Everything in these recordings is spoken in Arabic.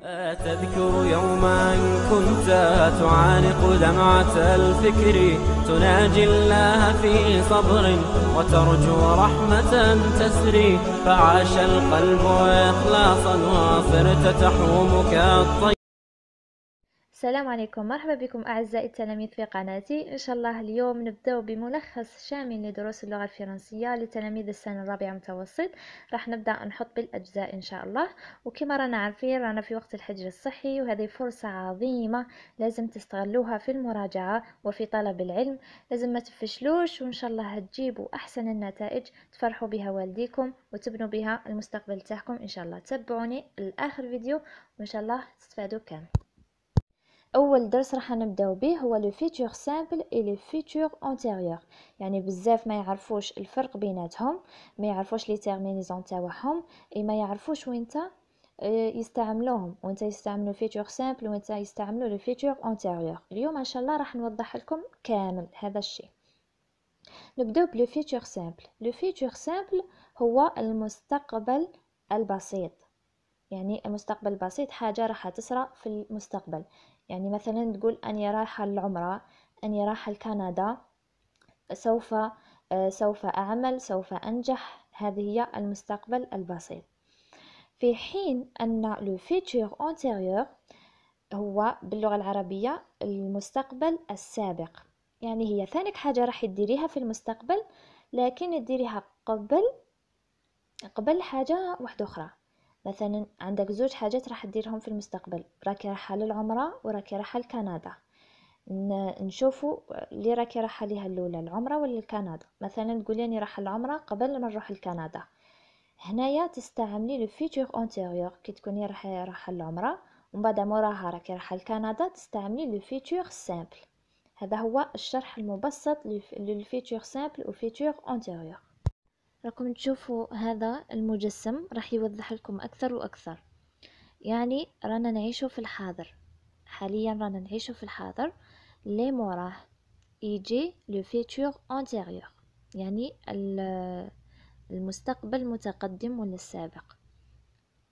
تذكر يوما كنت تعانق دمعة الفكر، تناجي الله في صبر وترجو رحمة تسري، فعاش القلب إخلاصا وصرت تحوم كالطير. السلام عليكم، مرحبا بكم أعزائي التلاميذ في قناتي. إن شاء الله اليوم نبدأ بملخص شامل لدروس اللغة الفرنسية لتلاميذ السنة الرابعة متوسط. راح نبدأ نحط بالأجزاء إن شاء الله، وكما رانا عارفين رانا في وقت الحجر الصحي، وهذه فرصة عظيمة لازم تستغلوها في المراجعة وفي طلب العلم. لازم ما تفشلوش، وإن شاء الله هتجيبوا أحسن النتائج تفرحوا بها والديكم وتبنوا بها المستقبل تاعكم إن شاء الله. تابعوني لآخر فيديو وإن شاء الله تستفادوا كامل. اول درس راح نبداو به هو لو فيتور سامبل اي لو فيتور انتيريور. يعني بزاف ما يعرفوش الفرق بيناتهم، ما يعرفوش لي تيرمينيزون تاعهم، اي ما يعرفوش وينتا يستعملوهم، وانت يستعملوا فيتور سامبل وانت يستعملوا لو فيتور انتيريور. اليوم ان شاء الله راح نوضح لكم كامل هذا الشيء. نبداو بلو فيتور سامبل. لو فيتور سامبل هو المستقبل البسيط. يعني المستقبل البسيط حاجة راح تصرى في المستقبل. يعني مثلا تقول أني رايحة للعمرة، أني رايحة لكندا، سوف أعمل، سوف أنجح. هذه هي المستقبل البسيط. في حين أن لو فيتور أنتيريور هو باللغة العربية المستقبل السابق. يعني هي ثاني حاجة راح تديريها في المستقبل، لكن تديريها قبل حاجة واحدة أخرى. مثلا عندك زوج حاجات راح تديرهم في المستقبل، راكي رايحه للعمره وراكي رايحه لكندا. نشوفوا اللي راكي رايحه ليها الاولى، العمره ولا لكندا. مثلا تقولي اني رايحه للعمره قبل ما نروح لكندا، هنايا تستعملي لو فيتور انتيريور. كي تكوني رايحه للعمره ومن بعد موراها راكي رايحه لكندا، تستعملي لو فيتور سامبل. هذا هو الشرح المبسط للفيتور سامبل وفيتور انتيريور. راكم تشوفوا هذا المجسم راح يوضح لكم أكثر وأكثر. يعني رانا نعيشوا في الحاضر، حاليا رانا نعيشوا في الحاضر. لي موراه يجي لو فيتور انتيريور، يعني المستقبل المتقدم ولا السابق.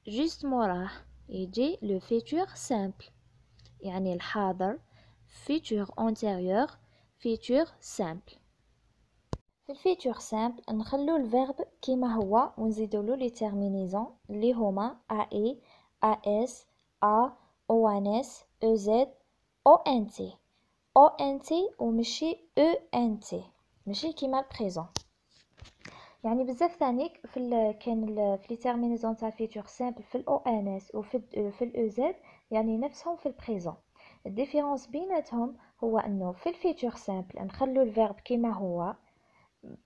جوست موراه يجي لو فيتور سامبل، يعني الحاضر. فيتور انتيريور، فيتور سامبل. في الفيتور سامبل نخلو الفيرب كيما هو ونزيدولو لي تيرمينيزون اللي هما اي، اس، ا، او ان اس، او زد، او ان تي. او ان تي ومشي او ان تي، ماشي كيما البريزون. يعني بزاف ثانيك كاين في لي تيرمينيزون تاع الفيتور سامبل في الاو ان اس وفي الاو زد، يعني نفسهم في البريزون. الديفيرونس بيناتهم هو انه في الفيتور سامبل نخلو الفيرب كيما هو.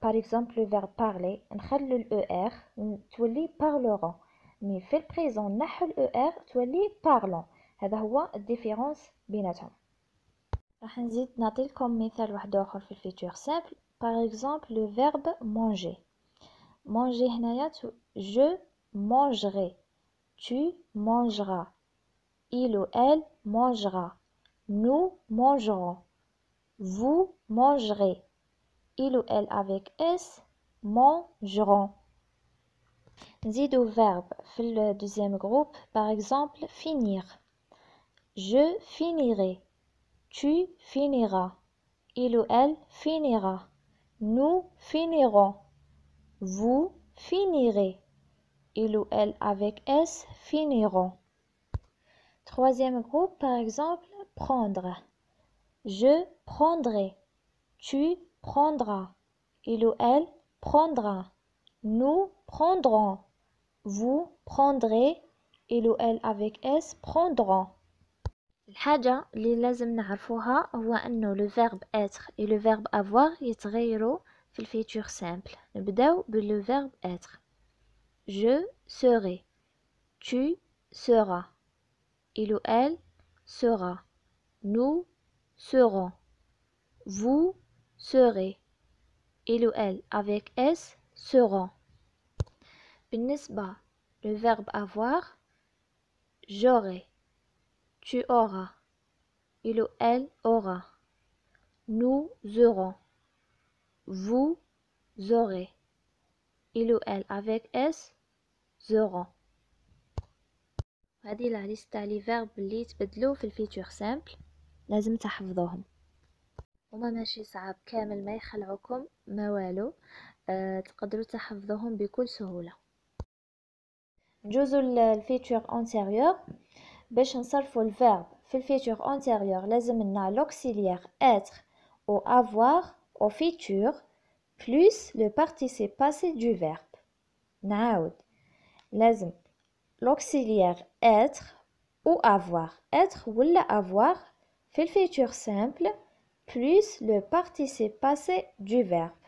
par exemple le verbe parler نخلو ال ER تولي parleront، مي في البريزون نحو ال ER تولي parlons. هذا هو الديفيرونس بيناتهم. راح نزيد نعطيلكم مثال واحد اخر في الفيتور سامبل. par exemple le verbe manger. manger هنايا je mangerai، tu mangeras، il ou elle mangera، nous mangerons، vous mangerez. il ou elle avec S mangeront. نزيدو verbe في le deuxième groupe. par exemple finir. je finirai، tu finiras، il ou elle finira، nous finirons، vous finirez، il ou elle avec S finiront. Troisième groupe, par exemple prendre. je prendrai، tu prendras، il ou elle prendra، nous prendrons، vous prendrez، il ou elle avec S prendront. الحاجة اللي لازم نعرفوها هو أنه le verbe être et le verbe avoir يتغيروا في الفيتور سامبل. نبداو بلو verbe être. je serai، tu seras، il ou elle sera، nous serons، vous serez، il ou elle avec S seront. بالنسبة le verbe avoir، j'aurai، tu auras، il ou elle aura، nous aurons، vous aurez، il ou elle avec S auront. هذه لا ليست تاع لي فيرب اللي تبدلوا في الفيتور سامبل، لازم تحفظوهم. هما ماشي صعاب كامل، ما يخلعوكم ما والو، تقدروا تحفظوهم بكل سهولة. نجوزو الفيتور انتيريور. باش نصرفوا الفيرب في الفيتور انتيريور لازم لنا l'auxiliaire être ou avoir au futur plus le participe passé du verbe. نعاود، لازم l'auxiliaire être ou avoir، être ولا avoir في الفيتور simple plus le participe passé du verbe.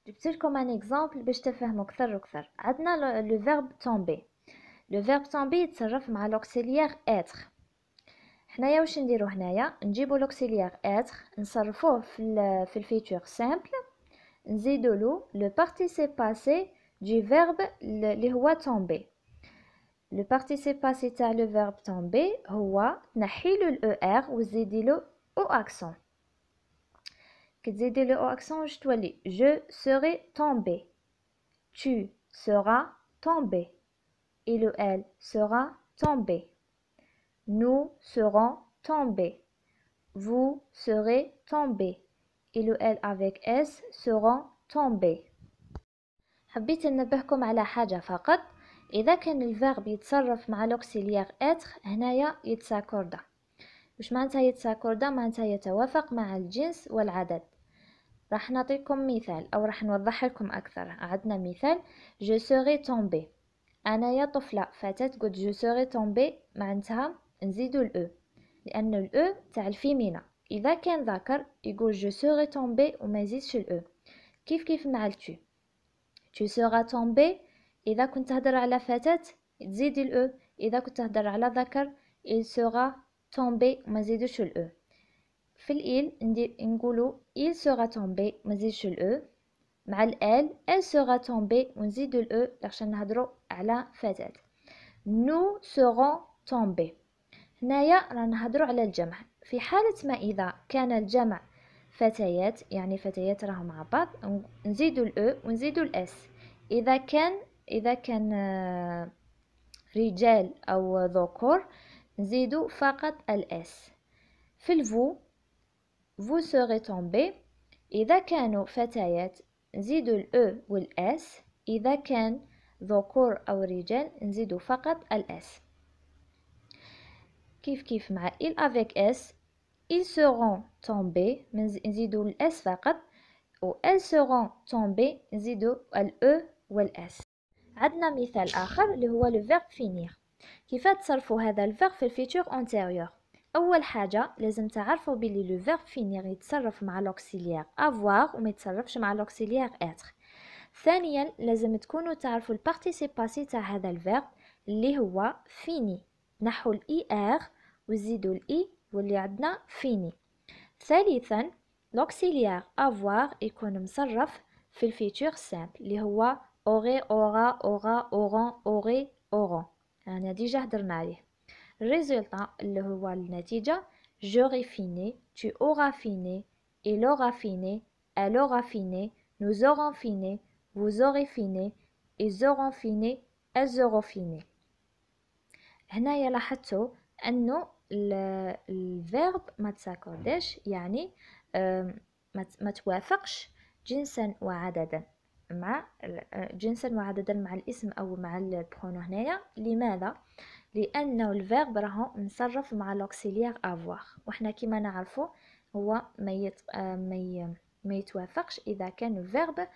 جبت لكم ان اكزامبل باش تفهموا اكثر واكثر. عندنا لو فيرب tomber. لو فيرب tomber يتصرف مع l'auxiliaire être. حنايا واش نديرو هنايا؟ نجيبو l'auxiliaire être نصرفوه في الفيتور simple، نزيدو له le participe passé du verbe اللي هو tomber. le participe passé تاع le verbe tomber هو تنحيلو ال وتزيديلو او accent. كتزيدي لو او accent واش تولي؟ je serai tombé، tu seras tombé et le elle sera tombé. Nous serons tombés, vous serez tombés et le elle avec s seront tombés. حبيت ننبهكم على حاجة فقط، إذا كان الفيرب يتصرف مع l'auxiliaire être هنايا يتساكوردا. واش معناتها يتساكوردا؟ معناتها يتوافق مع الجنس والعدد. راح نعطيكم مثال أو راح نوضح لكم أكثر. عندنا مثال je serai tombé. أنايا طفلة فتاة قلت je serai tombé، معناتها نزيدو الأو لأن الأو تاع الفيمينا. إذا كان ذكر يقول je serai tombé وما يزيدش الأو. كيف مع التو، tu seras tombé إذا كنت تهدر على فتاة تزيد الأو، إذا كنت تهدر على ذكر il sera tombé وما زيدوش الأو. في الإيل نقولو il sera tombé ما نزيدش الأو. مع الآل elle sera tombée ونزيدو الأو عشان نهدرو على فتاة. nous serons tombés. هنايا رانا نهدرو على الجمع. في حالة ما إذا كان الجمع فتيات، يعني فتيات راهم مع بعض، نزيدو الأو ونزيدو الأس. إذا كان رجال أو ذكور نزيدو فقط الأس. في الفو vous serez tombés. إذا كانوا فتيات نزيدو الأو والأس، إذا كان ذكور أو رجال نزيدو فقط الأس. كيف مع il avec s ils seront tombés نزيدو الأس فقط، و elles seront tombées نزيدو الأو والأس. عندنا مثال آخر اللي هو le verbe finir. كيف تصرفوا هذا الفيرب في الفيتور انتيريور؟ أول حاجة لازم تعرفوا بلي le verbe finir يتصرف مع l'auxiliaire avoir وما يتصرفش مع l'auxiliaire être. ثانيا لازم تكونوا تعرفوا البارتيسيب باسي تاع هذا الفيرب اللي هو فيني، نحو الاي ار وزيدوا الاي واللي عندنا فيني. ثالثا l'auxiliaire avoir يكون مصرف في الفيتور سامبل اللي هو aurait aura aura auront aurait auront، يعني ديجا هدرنا عليه. الريزولتا اللي هو النتيجة j'aurai fini، tu auras fini، il aura fini، elle aura fini، nous aurons fini، vous aurez fini، ils auront fini، elles auront fini. هنايا لاحظتوا انه الفيرب ما تساكوردش، يعني ما توافقش جنسا وعددا مع الاسم او مع البرونو. هنايا لماذا؟ لانه الفيرب راهو مصرف مع l'auxiliaire avoir، وحنا كيما نعرفوا هو ما يتوافقش. اذا كان الفيرب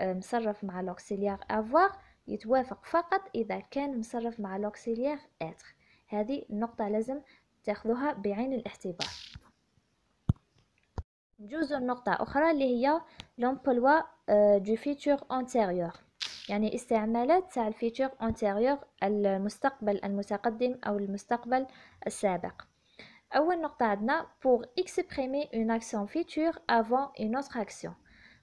مصرف مع l'auxiliaire avoir يتوافق فقط إذا كان مصرف مع l'auxiliaire être. هذه النقطة لازم تاخذوها بعين الاعتبار. نجوزو النقطة أخرى اللي هي l'emploi du futur antérieur، يعني استعمالات تاع الفيتور antérieur، المستقبل المتقدم أو المستقبل السابق. أول نقطة عندنا pour exprimer une action future avant une autre action،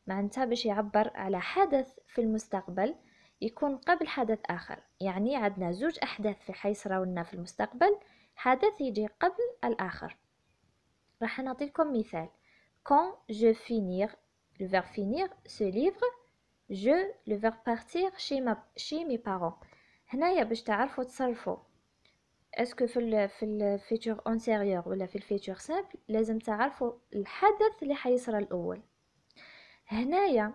معناتها باش يعبر على حدث في المستقبل يكون قبل حدث آخر. يعني عندنا زوج أحداث في حيث راولنا في المستقبل، حدث يجي قبل الآخر. راح نعطيكم مثال quand je finir le verbe finir ce livre، je le verbe partir chez mes parents. هنايا باش تعرفوا تصرفوا اسكو في الفيتور انتيريور ولا في الفيتور سامبل لازم تعرفوا الحدث اللي حيصرى الاول. هنايا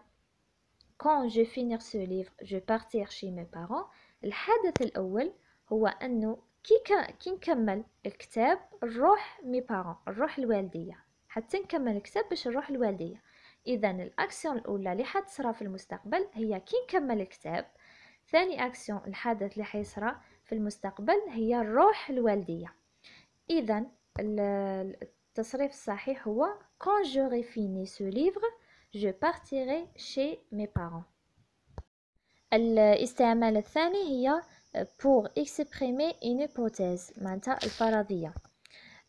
quand je finir ce livre je partir chez mes parents، الحدث الاول هو انه كي نكمل الكتاب نروح مي بارون، نروح الوالديه، حتى نكمل الكتاب باش نروح الوالديه. اذا الاكسيون الاولى اللي حتصرى في المستقبل هي كي نكمل الكتاب. ثاني اكسيون، الحدث اللي حيصرى في المستقبل، هي نروح الوالديه. اذا التصريف الصحيح هو quand j'aurai fini ce livre je partirai chez mes parents. الاستعمال الثاني هي pour exprimer une hypothèse، معناتها الفرضية.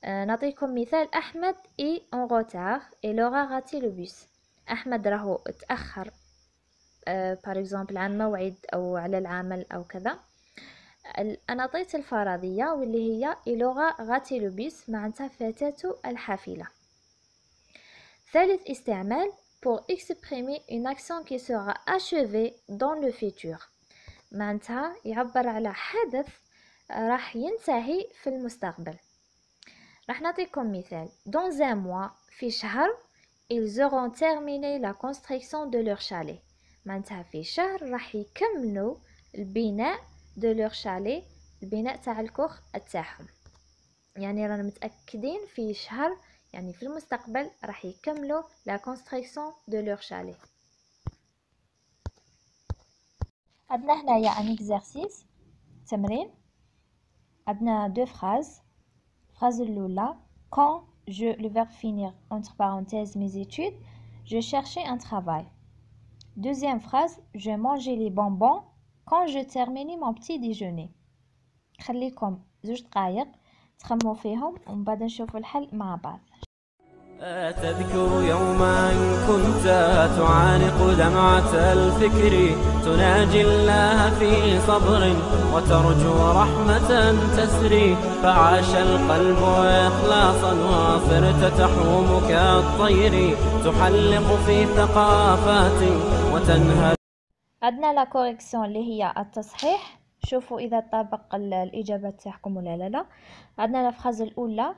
نعطيكم مثال: أحمد est en retard et aura raté le bus. أحمد راهو تأخر par exemple عن موعد أو على العمل أو كذا. أنا عطيت الفرضية واللي هي il aura raté le bus، معناتها فاتته الحافلة. ثالث استعمال pour exprimer une action qui sera achevée dans le futur، معناتها يعبر على حدث راح ينتهي في المستقبل. راح نعطيكم مثال: dans un mois، في شهر ils auront terminé la construction de leur chalet، معناتها في شهر راح يكملوا البناء de leur chalet، البناء تاع الكوخ تاعهم. يعني رانا متأكدين في شهر، يعني في المستقبل راح يكملوا la construction de leur chalet. عندنا هنايا un exercice تمرين. عندنا deux phrases. phrase الأولى: quand je le verbe finir entre parenthèses mes études je cherchais un travail. Deuxième phrase: je mangeais les bonbons quand je terminais mon petit déjeuner. خليكم 2 دقائق تخمموا فيهم ومن بعد نشوفوا الحل مع بعض. تذكر يوما كنت تعانق دمعة الفكر، تناجي الله في صبر وترجو رحمة تسري، فعاش القلب إخلاصا وصرت تحوم كالطير، تحلق في ثقافات وتنهل. عندنا لا كوريكسيون اللي هي التصحيح، شوفوا إذا طابق الإجابات تاعكم ولا لا. عندنا لا فراز الأولى: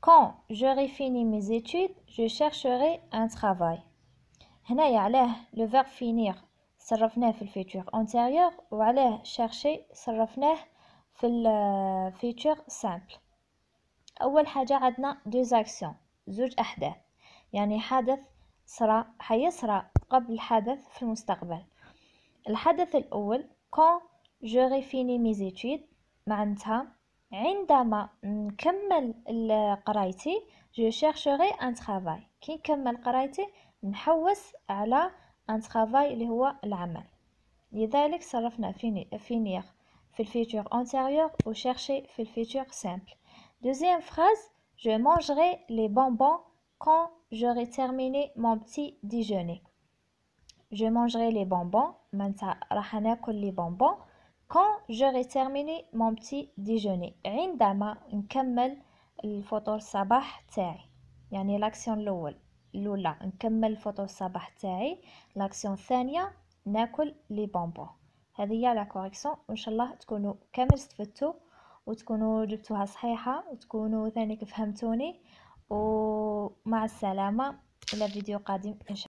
quand j'aurai fini mes études je chercherai un travail. هنايا علاه لو فيرب فينير صرفناه في الفيتور انتيريور، وعلاه chercher صرفناه في الفيتور سامبل. اول حاجه عندنا دوز اكسيون، زوج احداث، يعني حدث حيصرى قبل حدث في المستقبل. الحدث الاول quand j'aurai fini mes études، معناتها عندما نكمل قرايتي je chercherai un travail، كي نكمل قرايتي نحوس على un travail اللي هو العمل. لذلك صرفنا finir في الفيتور antérieur و chercher في الفيتور simple. Deuxième phrase: je mangerai les bonbons quand j'aurai terminé mon petit déjeuner. je mangerai les bonbons، معناتها راح ناكل لي bonbons quand j'aurai terminé mon petit déjeuner، عندما نكمل الفطور الصباح تاعي. يعني لاكسيون الاولى نكمل الفطور الصباح تاعي، لاكسيون الثانيه ناكل لي بونبون. هذه هي لا كوريكسيون، وان شاء الله تكونوا كامل استفدتوا وتكونوا جبتوها صحيحه وتكونوا ثاني فهمتوني. ومع السلامه الى فيديو قادم ان شاء الله.